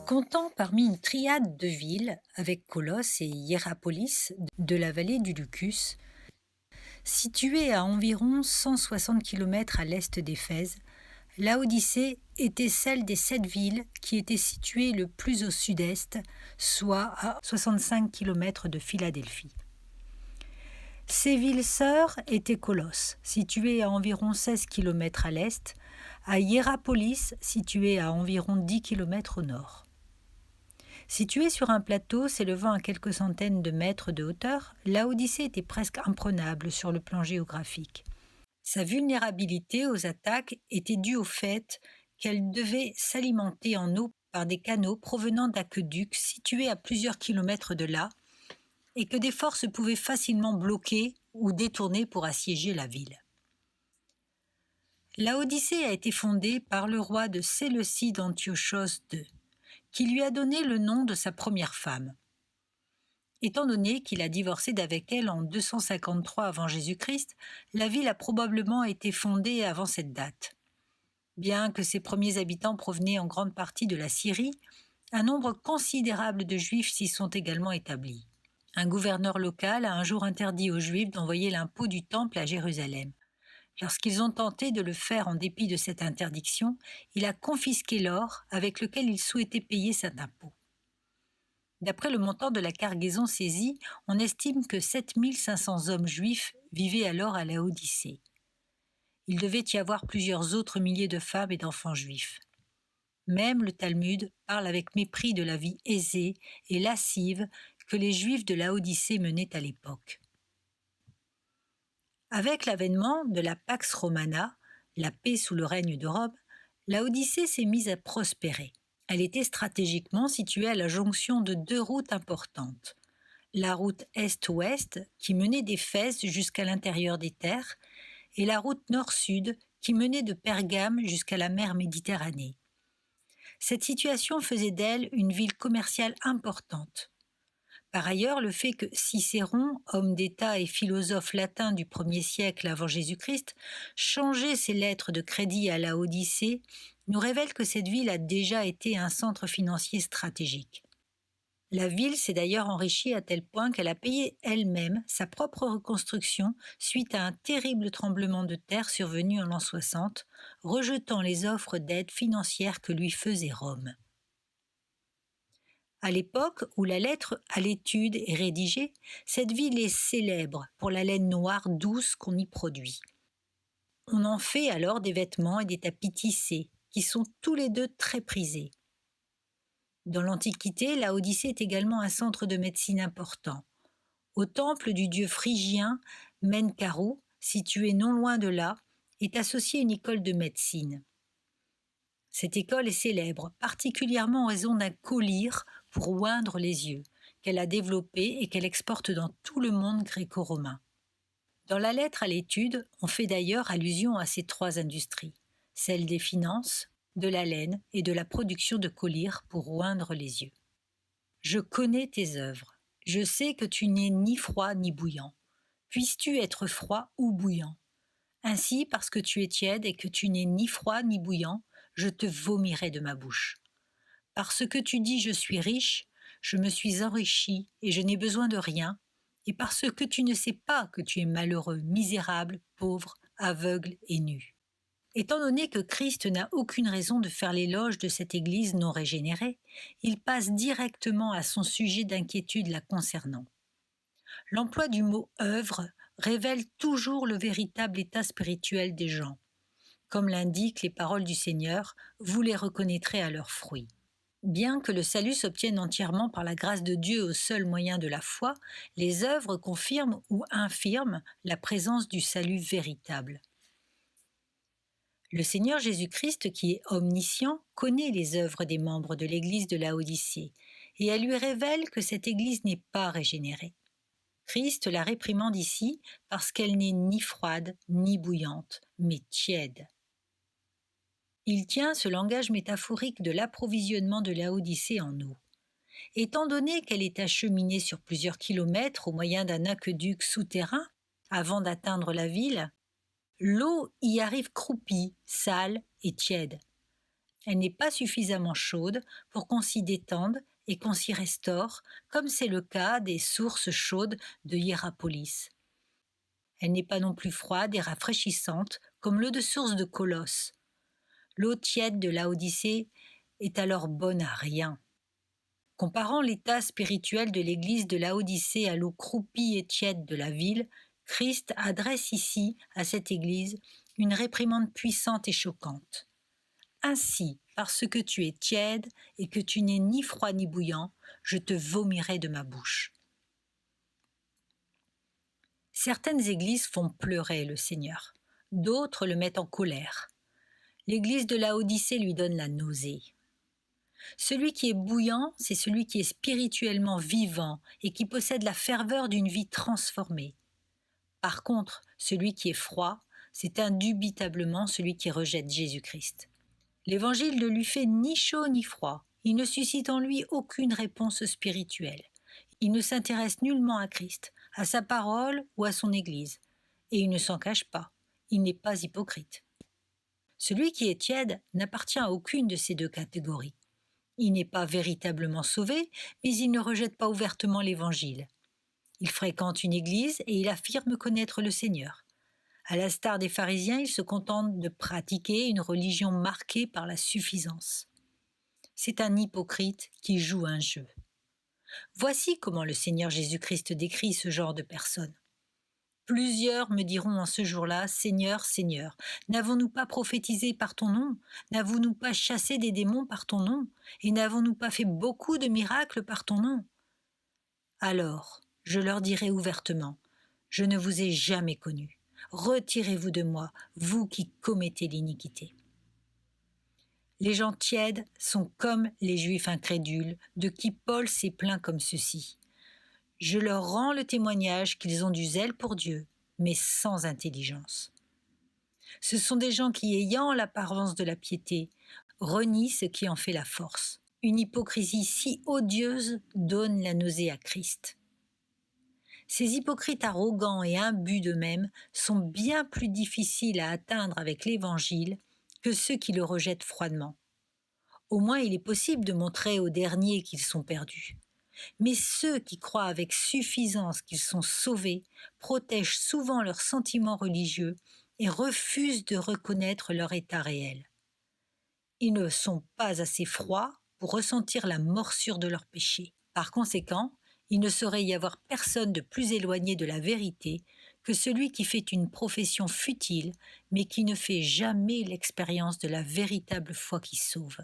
Comptant parmi une triade de villes avec Colosse et Hiérapolis de la vallée du Lucus, située à environ 160 km à l'est d'Éphèse, Laodicée était celle des 7 villes qui étaient situées le plus au sud-est, soit à 65 km de Philadelphie. Ces villes sœurs étaient Colosse, située à environ 16 km à l'est, à Hiérapolis, située à environ 10 km au nord. Située sur un plateau s'élevant à quelques centaines de mètres de hauteur, Laodicée était presque imprenable sur le plan géographique. Sa vulnérabilité aux attaques était due au fait qu'elle devait s'alimenter en eau par des canaux provenant d'aqueducs situés à plusieurs kilomètres de là, et que des forces pouvaient facilement bloquer ou détourner pour assiéger la ville. Laodicée a été fondée par le roi de Séleucide Antiochos II, qui lui a donné le nom de sa première femme. Étant donné qu'il a divorcé d'avec elle en 253 avant Jésus-Christ, la ville a probablement été fondée avant cette date. Bien que ses premiers habitants provenaient en grande partie de la Syrie, un nombre considérable de Juifs s'y sont également établis. Un gouverneur local a un jour interdit aux Juifs d'envoyer l'impôt du temple à Jérusalem. Lorsqu'ils ont tenté de le faire en dépit de cette interdiction, il a confisqué l'or avec lequel ils souhaitaient payer cet impôt. D'après le montant de la cargaison saisie, on estime que 7500 hommes juifs vivaient alors à Laodicée. Il devait y avoir plusieurs autres milliers de femmes et d'enfants juifs. Même le Talmud parle avec mépris de la vie aisée et lascive que les Juifs de Laodicée menaient à l'époque. Avec l'avènement de la Pax Romana, la paix sous le règne de Rome, Laodicée s'est mise à prospérer. Elle était stratégiquement située à la jonction de 2 routes importantes. La route est-ouest, qui menait d'Éphèse jusqu'à l'intérieur des terres, et la route nord-sud, qui menait de Pergame jusqu'à la mer Méditerranée. Cette situation faisait d'elle une ville commerciale importante. Par ailleurs, le fait que Cicéron, homme d'État et philosophe latin du 1er siècle avant Jésus-Christ, changeait ses lettres de crédit à Laodicée, nous révèle que cette ville a déjà été un centre financier stratégique. La ville s'est d'ailleurs enrichie à tel point qu'elle a payé elle-même sa propre reconstruction suite à un terrible tremblement de terre survenu en l'an 60, rejetant les offres d'aide financière que lui faisait Rome. À l'époque où la lettre à l'étude est rédigée, cette ville est célèbre pour la laine noire douce qu'on y produit. On en fait alors des vêtements et des tapis tissés, qui sont tous les deux très prisés. Dans l'Antiquité, Laodicée est également un centre de médecine important. Au temple du dieu phrygien Menkaru, situé non loin de là, est associée une école de médecine. Cette école est célèbre, particulièrement en raison d'un collyre pour oindre les yeux, qu'elle a développé et qu'elle exporte dans tout le monde gréco-romain. Dans la lettre à l'étude, on fait d'ailleurs allusion à ces 3 industries, celle des finances, de la laine et de la production de collyres pour oindre les yeux. Je connais tes œuvres. Je sais que tu n'es ni froid ni bouillant. Puisses-tu être froid ou bouillant? Ainsi, parce que tu es tiède et que tu n'es ni froid ni bouillant, je te vomirai de ma bouche. Parce que tu dis je suis riche, je me suis enrichi et je n'ai besoin de rien, et parce que tu ne sais pas que tu es malheureux, misérable, pauvre, aveugle et nu. Étant donné que Christ n'a aucune raison de faire l'éloge de cette Église non régénérée, il passe directement à son sujet d'inquiétude la concernant. L'emploi du mot « œuvre » révèle toujours le véritable état spirituel des gens. Comme l'indiquent les paroles du Seigneur, vous les reconnaîtrez à leurs fruits. Bien que le salut s'obtienne entièrement par la grâce de Dieu au seul moyen de la foi, les œuvres confirment ou infirment la présence du salut véritable. Le Seigneur Jésus-Christ, qui est omniscient, connaît les œuvres des membres de l'Église de Laodicée, et elle lui révèle que cette Église n'est pas régénérée. Christ la réprimande ici parce qu'elle n'est ni froide ni bouillante, mais tiède. Il tient ce langage métaphorique de l'approvisionnement de Laodicée en eau. Étant donné qu'elle est acheminée sur plusieurs kilomètres au moyen d'un aqueduc souterrain avant d'atteindre la ville, l'eau y arrive croupie, sale et tiède. Elle n'est pas suffisamment chaude pour qu'on s'y détende et qu'on s'y restaure, comme c'est le cas des sources chaudes de Hiérapolis. Elle n'est pas non plus froide et rafraîchissante comme l'eau de source de Colosse. L'eau tiède de Laodicée est alors bonne à rien. Comparant l'état spirituel de l'église de Laodicée à l'eau croupie et tiède de la ville, Christ adresse ici, à cette église, une réprimande puissante et choquante. Ainsi, parce que tu es tiède et que tu n'es ni froid ni bouillant, je te vomirai de ma bouche. Certaines églises font pleurer le Seigneur, d'autres le mettent en colère. L'église de Laodicée lui donne la nausée. Celui qui est bouillant, c'est celui qui est spirituellement vivant et qui possède la ferveur d'une vie transformée. Par contre, celui qui est froid, c'est indubitablement celui qui rejette Jésus-Christ. L'Évangile ne lui fait ni chaud ni froid. Il ne suscite en lui aucune réponse spirituelle. Il ne s'intéresse nullement à Christ, à sa parole ou à son Église. Et il ne s'en cache pas. Il n'est pas hypocrite. Celui qui est tiède n'appartient à aucune de ces deux catégories. Il n'est pas véritablement sauvé, mais il ne rejette pas ouvertement l'Évangile. Il fréquente une église et il affirme connaître le Seigneur. À l'instar des pharisiens, il se contente de pratiquer une religion marquée par la suffisance. C'est un hypocrite qui joue un jeu. Voici comment le Seigneur Jésus-Christ décrit ce genre de personnes. Plusieurs me diront en ce jour-là, Seigneur, Seigneur, n'avons-nous pas prophétisé par ton nom? N'avons-nous pas chassé des démons par ton nom? Et n'avons-nous pas fait beaucoup de miracles par ton nom? Alors, je leur dirai ouvertement, je ne vous ai jamais connus. Retirez-vous de moi, vous qui commettez l'iniquité. Les gens tièdes sont comme les Juifs incrédules, de qui Paul s'est plaint comme ceci. Je leur rends le témoignage qu'ils ont du zèle pour Dieu, mais sans intelligence. Ce sont des gens qui, ayant l'apparence de la piété, renient ce qui en fait la force. Une hypocrisie si odieuse donne la nausée à Christ. Ces hypocrites arrogants et imbus d'eux-mêmes sont bien plus difficiles à atteindre avec l'Évangile que ceux qui le rejettent froidement. Au moins il est possible de montrer aux derniers qu'ils sont perdus. Mais ceux qui croient avec suffisance qu'ils sont sauvés protègent souvent leurs sentiments religieux et refusent de reconnaître leur état réel. Ils ne sont pas assez froids pour ressentir la morsure de leur péché. Par conséquent, il ne saurait y avoir personne de plus éloigné de la vérité que celui qui fait une profession futile, mais qui ne fait jamais l'expérience de la véritable foi qui sauve.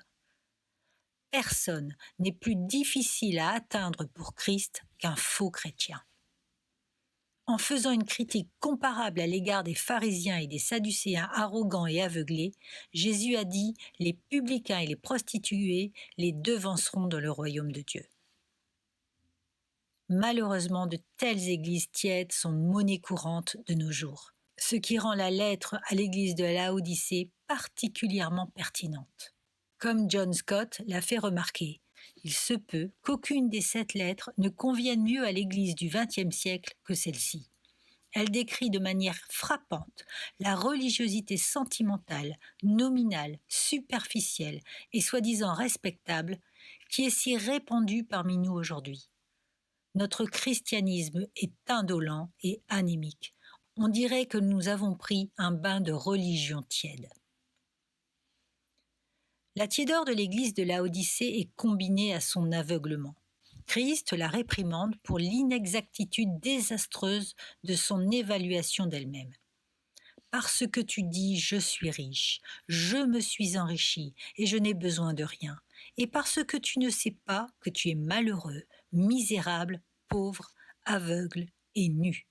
Personne n'est plus difficile à atteindre pour Christ qu'un faux chrétien. En faisant une critique comparable à l'égard des pharisiens et des sadducéens arrogants et aveuglés, Jésus a dit « Les publicains et les prostituées les devanceront dans le royaume de Dieu ». Malheureusement, de telles églises tièdes sont monnaie courante de nos jours, ce qui rend la lettre à l'église de Laodicée particulièrement pertinente. Comme John Scott l'a fait remarquer, il se peut qu'aucune des 7 lettres ne convienne mieux à l'Église du XXe siècle que celle-ci. Elle décrit de manière frappante la religiosité sentimentale, nominale, superficielle et soi-disant respectable qui est si répandue parmi nous aujourd'hui. Notre christianisme est indolent et anémique. On dirait que nous avons pris un bain de religion tiède. La tiédeur de l'église de Laodicée est combinée à son aveuglement. Christ la réprimande pour l'inexactitude désastreuse de son évaluation d'elle-même. Parce que tu dis « je suis riche, je me suis enrichi et je n'ai besoin de rien », et parce que tu ne sais pas que tu es malheureux, misérable, pauvre, aveugle et nu.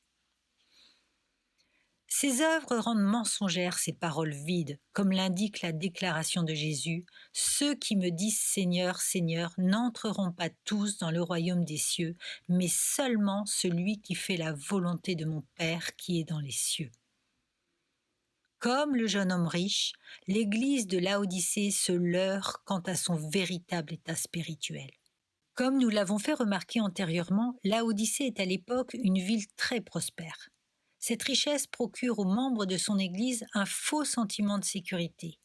Ces œuvres rendent mensongères ces paroles vides, comme l'indique la déclaration de Jésus « Ceux qui me disent Seigneur, Seigneur n'entreront pas tous dans le royaume des cieux, mais seulement celui qui fait la volonté de mon Père qui est dans les cieux. » Comme le jeune homme riche, l'église de Laodicée se leurre quant à son véritable état spirituel. Comme nous l'avons fait remarquer antérieurement, Laodicée est à l'époque une ville très prospère. Cette richesse procure aux membres de son Église un faux sentiment de sécurité.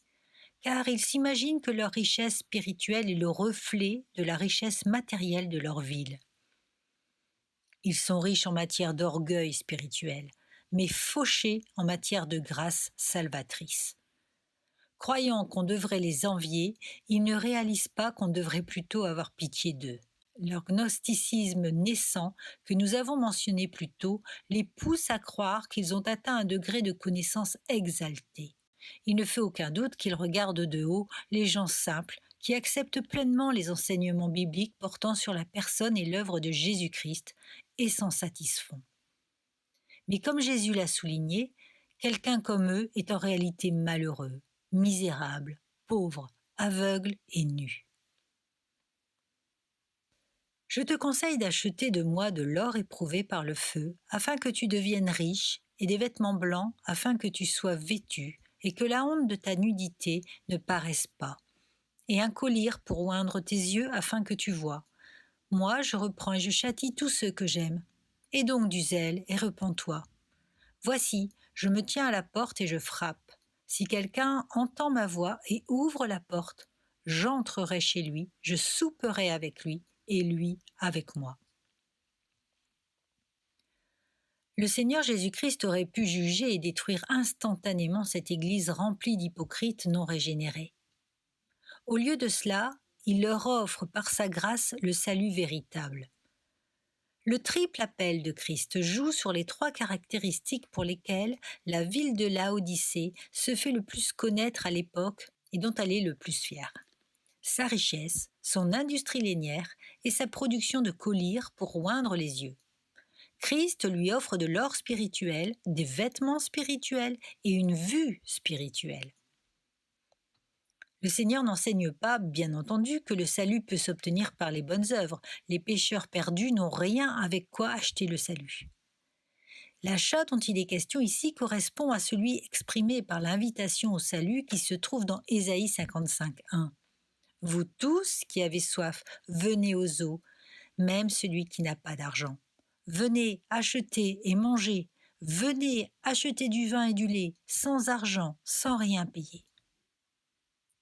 car ils s'imaginent que leur richesse spirituelle est le reflet de la richesse matérielle de leur ville. Ils sont riches en matière d'orgueil spirituel, mais fauchés en matière de grâce salvatrice. Croyant qu'on devrait les envier, ils ne réalisent pas qu'on devrait plutôt avoir pitié d'eux. Leur gnosticisme naissant, que nous avons mentionné plus tôt, les pousse à croire qu'ils ont atteint un degré de connaissance exalté. Il ne fait aucun doute qu'ils regardent de haut les gens simples qui acceptent pleinement les enseignements bibliques portant sur la personne et l'œuvre de Jésus-Christ et s'en satisfont. Mais comme Jésus l'a souligné, quelqu'un comme eux est en réalité malheureux, misérable, pauvre, aveugle et nu. Je te conseille d'acheter de moi de l'or éprouvé par le feu, afin que tu deviennes riche, et des vêtements blancs, afin que tu sois vêtu, et que la honte de ta nudité ne paraisse pas, et un collier pour oindre tes yeux, afin que tu vois. Moi, je reprends et je châtie tous ceux que j'aime. Aie donc du zèle et repens-toi. Voici, je me tiens à la porte et je frappe. Si quelqu'un entend ma voix et ouvre la porte, j'entrerai chez lui, je souperai avec lui, et lui avec moi. Le Seigneur Jésus-Christ aurait pu juger et détruire instantanément cette Église remplie d'hypocrites non régénérés. Au lieu de cela, il leur offre par sa grâce le salut véritable. Le triple appel de Christ joue sur les 3 caractéristiques pour lesquelles la ville de Laodicée se fait le plus connaître à l'époque et dont elle est le plus fière. Sa richesse, son industrie lainière et sa production de colliers pour oindre les yeux. Christ lui offre de l'or spirituel, des vêtements spirituels et une vue spirituelle. Le Seigneur n'enseigne pas, bien entendu, que le salut peut s'obtenir par les bonnes œuvres. Les pécheurs perdus n'ont rien avec quoi acheter le salut. L'achat dont il est question ici correspond à celui exprimé par l'invitation au salut qui se trouve dans Ésaïe 55:1. Vous tous qui avez soif, venez aux eaux, même celui qui n'a pas d'argent. Venez, achetez et mangez. Venez, acheter du vin et du lait, sans argent, sans rien payer.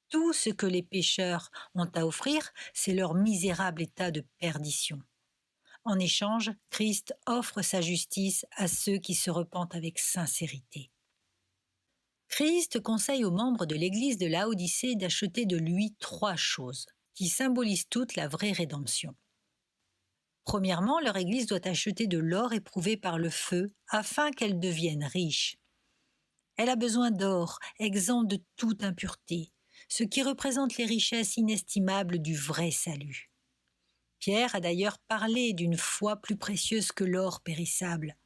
Tout ce que les pécheurs ont à offrir, c'est leur misérable état de perdition. En échange, Christ offre sa justice à ceux qui se repentent avec sincérité. Christ conseille aux membres de l'Église de Laodicée d'acheter de lui 3 choses, qui symbolisent toute la vraie rédemption. Premièrement, leur Église doit acheter de l'or éprouvé par le feu, afin qu'elle devienne riche. Elle a besoin d'or, exempt de toute impureté, ce qui représente les richesses inestimables du vrai salut. Pierre a d'ailleurs parlé d'une foi plus précieuse que l'or périssable,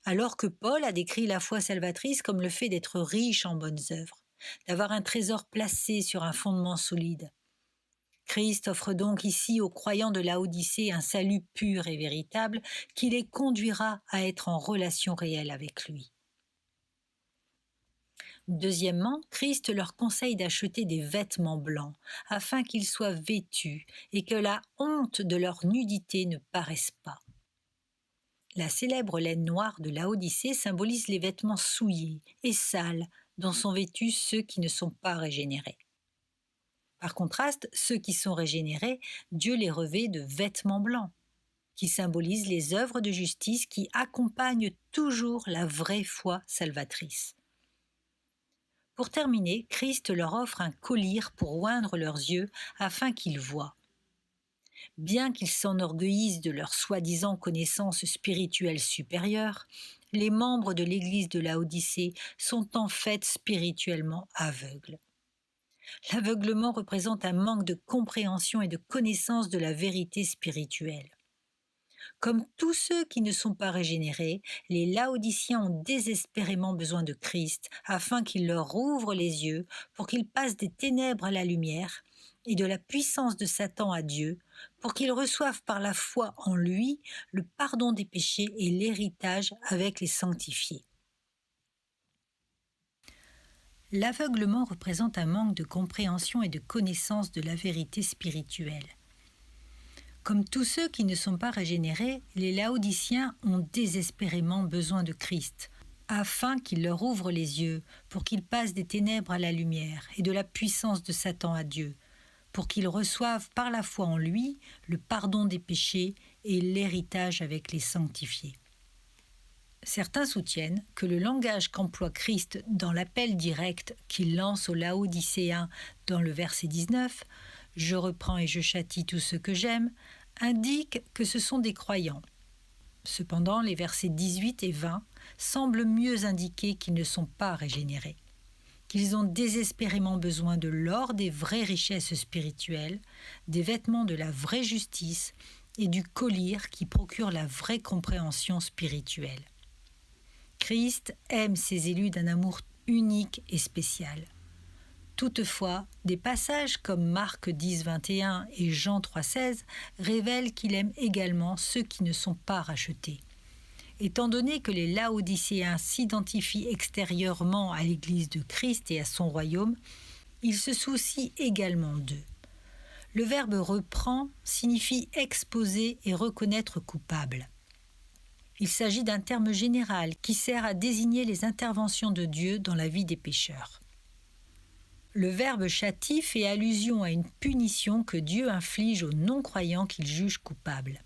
alors que Paul a décrit la foi salvatrice comme le fait d'être riche en bonnes œuvres, d'avoir un trésor placé sur un fondement solide. Christ offre donc ici aux croyants de Laodicée un salut pur et véritable qui les conduira à être en relation réelle avec lui. Deuxièmement, Christ leur conseille d'acheter des vêtements blancs afin qu'ils soient vêtus et que la honte de leur nudité ne paraisse pas. La célèbre laine noire de Laodicée symbolise les vêtements souillés et sales dont sont vêtus ceux qui ne sont pas régénérés. Par contraste, ceux qui sont régénérés, Dieu les revêt de vêtements blancs, qui symbolisent les œuvres de justice qui accompagnent toujours la vraie foi salvatrice. Pour terminer, Christ leur offre un collier pour oindre leurs yeux afin qu'ils voient. Bien qu'ils s'enorgueillissent de leur soi-disant connaissance spirituelle supérieure, les membres de l'Église de Laodicée sont en fait spirituellement aveugles. L'aveuglement représente un manque de compréhension et de connaissance de la vérité spirituelle. Comme tous ceux qui ne sont pas régénérés, les Laodiciens ont désespérément besoin de Christ afin qu'il leur ouvre les yeux pour qu'ils passent des ténèbres à la lumière et de la puissance de Satan à Dieu, pour qu'ils reçoivent par la foi en lui le pardon des péchés et l'héritage avec les sanctifiés. L'aveuglement représente un manque de compréhension et de connaissance de la vérité spirituelle. Comme tous ceux qui ne sont pas régénérés, les Laodiciens ont désespérément besoin de Christ, afin qu'il leur ouvre les yeux, pour qu'ils passent des ténèbres à la lumière et de la puissance de Satan à Dieu, pour qu'ils reçoivent par la foi en lui le pardon des péchés et l'héritage avec les sanctifiés. Certains soutiennent que le langage qu'emploie Christ dans l'appel direct qu'il lance aux Laodicéens dans le verset 19 « Je reprends et je châtie tous ceux que j'aime » indique que ce sont des croyants. Cependant, les versets 18 et 20 semblent mieux indiquer qu'ils ne sont pas régénérés, qu'ils ont désespérément besoin de l'or des vraies richesses spirituelles, des vêtements de la vraie justice et du collyre qui procure la vraie compréhension spirituelle. Christ aime ses élus d'un amour unique et spécial. Toutefois, des passages comme Marc 10, 21 et Jean 3, 16 révèlent qu'il aime également ceux qui ne sont pas rachetés. Étant donné que les Laodicéens s'identifient extérieurement à l'Église de Christ et à son royaume, il se soucie également d'eux. Le verbe « reprend » signifie exposer et reconnaître coupable. Il s'agit d'un terme général qui sert à désigner les interventions de Dieu dans la vie des pécheurs. Le verbe « châtie » fait allusion à une punition que Dieu inflige aux non-croyants qu'il juge coupables.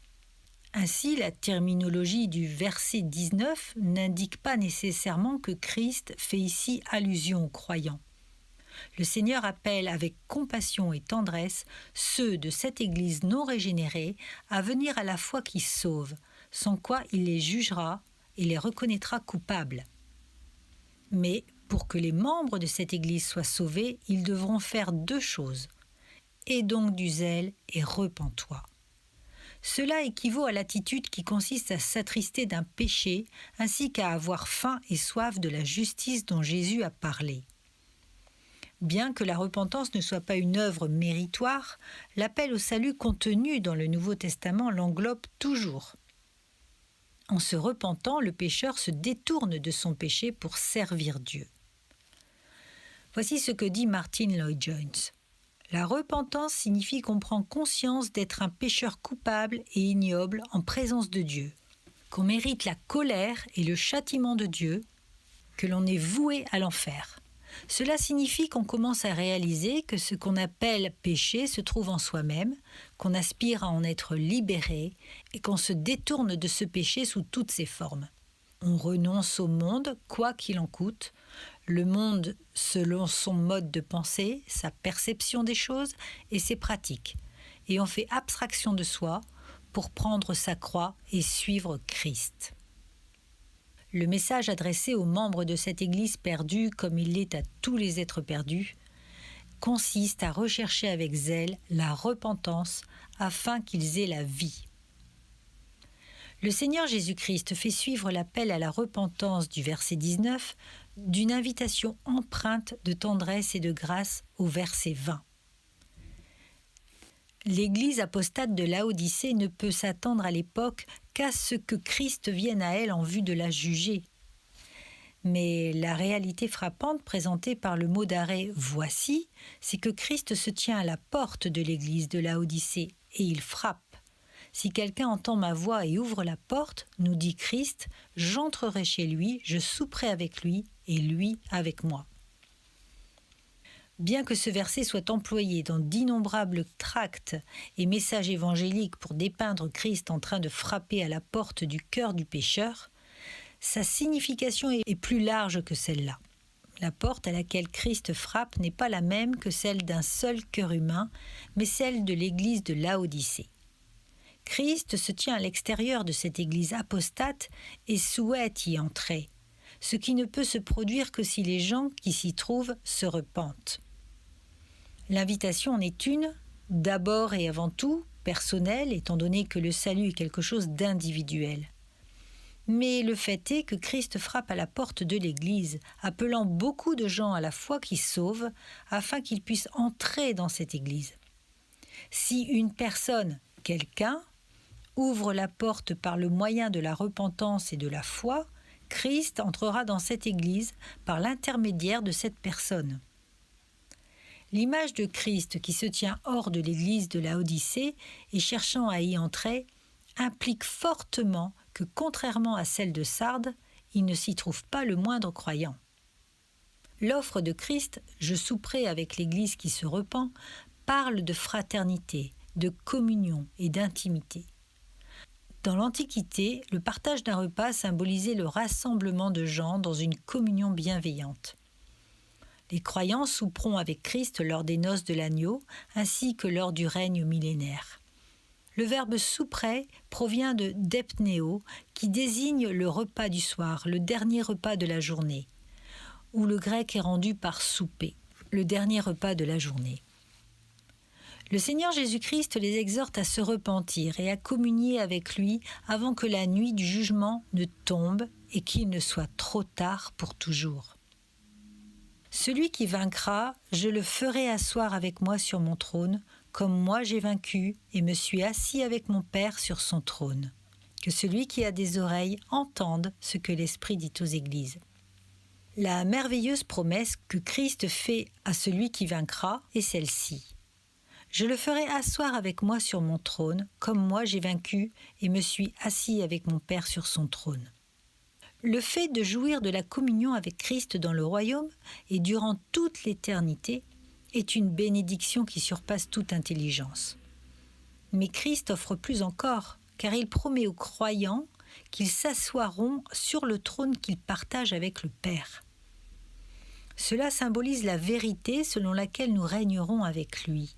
Ainsi, la terminologie du verset 19 n'indique pas nécessairement que Christ fait ici allusion aux croyants. Le Seigneur appelle avec compassion et tendresse ceux de cette Église non régénérée à venir à la foi qui sauve, sans quoi il les jugera et les reconnaîtra coupables. Mais pour que les membres de cette Église soient sauvés, ils devront faire deux choses. Aie donc du zèle et repens-toi. Cela équivaut à l'attitude qui consiste à s'attrister d'un péché ainsi qu'à avoir faim et soif de la justice dont Jésus a parlé. Bien que la repentance ne soit pas une œuvre méritoire, l'appel au salut contenu dans le Nouveau Testament l'englobe toujours. En se repentant, le pécheur se détourne de son péché pour servir Dieu. Voici ce que dit Martyn Lloyd-Jones. La repentance signifie qu'on prend conscience d'être un pécheur coupable et ignoble en présence de Dieu, qu'on mérite la colère et le châtiment de Dieu, que l'on est voué à l'enfer. Cela signifie qu'on commence à réaliser que ce qu'on appelle péché se trouve en soi-même, qu'on aspire à en être libéré et qu'on se détourne de ce péché sous toutes ses formes. On renonce au monde, quoi qu'il en coûte, le monde selon son mode de pensée, sa perception des choses et ses pratiques, et on fait abstraction de soi pour prendre sa croix et suivre Christ. Le message adressé aux membres de cette Église perdue, comme il l'est à tous les êtres perdus, consiste à rechercher avec zèle la repentance afin qu'ils aient la vie. Le Seigneur Jésus-Christ fait suivre l'appel à la repentance du verset 19 d'une invitation empreinte de tendresse et de grâce au verset 20. L'Église apostate de Laodicée ne peut s'attendre à l'époque qu'à ce que Christ vienne à elle en vue de la juger. Mais la réalité frappante présentée par le mot d'arrêt « voici », c'est que Christ se tient à la porte de l'Église de Laodicée et il frappe. Si quelqu'un entend ma voix et ouvre la porte, nous dit Christ, j'entrerai chez lui, je souperai avec lui et lui avec moi. Bien que ce verset soit employé dans d'innombrables tracts et messages évangéliques pour dépeindre Christ en train de frapper à la porte du cœur du pécheur, sa signification est plus large que celle-là. La porte à laquelle Christ frappe n'est pas la même que celle d'un seul cœur humain, mais celle de l'Église de Laodicée. Christ se tient à l'extérieur de cette Église apostate et souhaite y entrer, ce qui ne peut se produire que si les gens qui s'y trouvent se repentent. L'invitation en est une, d'abord et avant tout, personnelle, étant donné que le salut est quelque chose d'individuel. Mais le fait est que Christ frappe à la porte de l'Église, appelant beaucoup de gens à la foi qui sauvent, afin qu'ils puissent entrer dans cette Église. Si une personne, quelqu'un, ouvre la porte par le moyen de la repentance et de la foi, Christ entrera dans cette Église par l'intermédiaire de cette personne. L'image de Christ qui se tient hors de l'Église de Laodicée et cherchant à y entrer implique fortement que, contrairement à celle de Sardes, il ne s'y trouve pas le moindre croyant. L'offre de Christ, je souperai avec l'Église qui se repent, parle de fraternité, de communion et d'intimité. Dans l'Antiquité, le partage d'un repas symbolisait le rassemblement de gens dans une communion bienveillante. Les croyants souperont avec Christ lors des noces de l'agneau, ainsi que lors du règne millénaire. Le verbe souperer provient de depneo, qui désigne le repas du soir, le dernier repas de la journée, où le grec est rendu par souper, le dernier repas de la journée. Le Seigneur Jésus-Christ les exhorte à se repentir et à communier avec lui avant que la nuit du jugement ne tombe et qu'il ne soit trop tard pour toujours. Celui qui vaincra, je le ferai asseoir avec moi sur mon trône, comme moi j'ai vaincu et me suis assis avec mon Père sur son trône. Que celui qui a des oreilles entende ce que l'Esprit dit aux églises. La merveilleuse promesse que Christ fait à celui qui vaincra est celle-ci. Je le ferai asseoir avec moi sur mon trône, comme moi j'ai vaincu et me suis assis avec mon Père sur son trône. Le fait de jouir de la communion avec Christ dans le royaume et durant toute l'éternité est une bénédiction qui surpasse toute intelligence. Mais Christ offre plus encore, car il promet aux croyants qu'ils s'assoiront sur le trône qu'ils partagent avec le Père. Cela symbolise la vérité selon laquelle nous régnerons avec lui.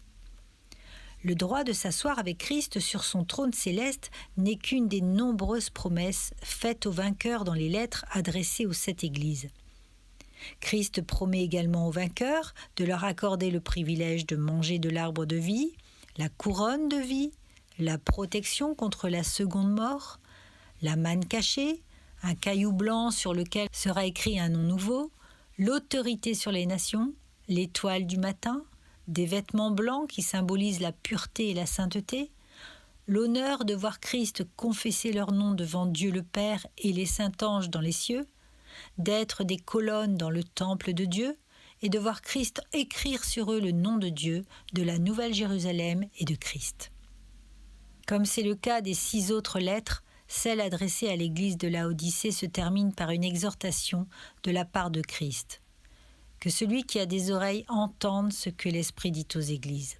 Le droit de s'asseoir avec Christ sur son trône céleste n'est qu'une des nombreuses promesses faites aux vainqueurs dans les lettres adressées aux 7 églises. Christ promet également aux vainqueurs de leur accorder le privilège de manger de l'arbre de vie, la couronne de vie, la protection contre la seconde mort, la manne cachée, un caillou blanc sur lequel sera écrit un nom nouveau, l'autorité sur les nations, l'étoile du matin, des vêtements blancs qui symbolisent la pureté et la sainteté, l'honneur de voir Christ confesser leur nom devant Dieu le Père et les saints anges dans les cieux, d'être des colonnes dans le temple de Dieu et de voir Christ écrire sur eux le nom de Dieu, de la Nouvelle Jérusalem et de Christ. Comme c'est le cas des 6 autres lettres, celle adressée à l'église de Laodicée se termine par une exhortation de la part de Christ. Que celui qui a des oreilles entende ce que l'Esprit dit aux églises.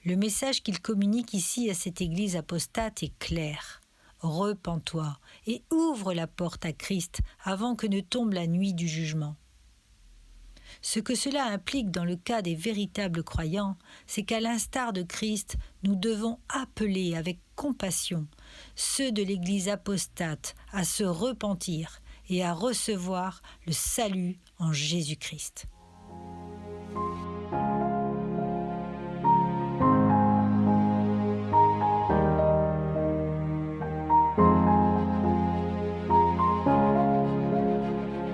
Le message qu'il communique ici à cette église apostate est clair. Repens-toi et ouvre la porte à Christ avant que ne tombe la nuit du jugement. Ce que cela implique dans le cas des véritables croyants, c'est qu'à l'instar de Christ, nous devons appeler avec compassion ceux de l'Église apostate à se repentir et à recevoir le salut en Jésus-Christ.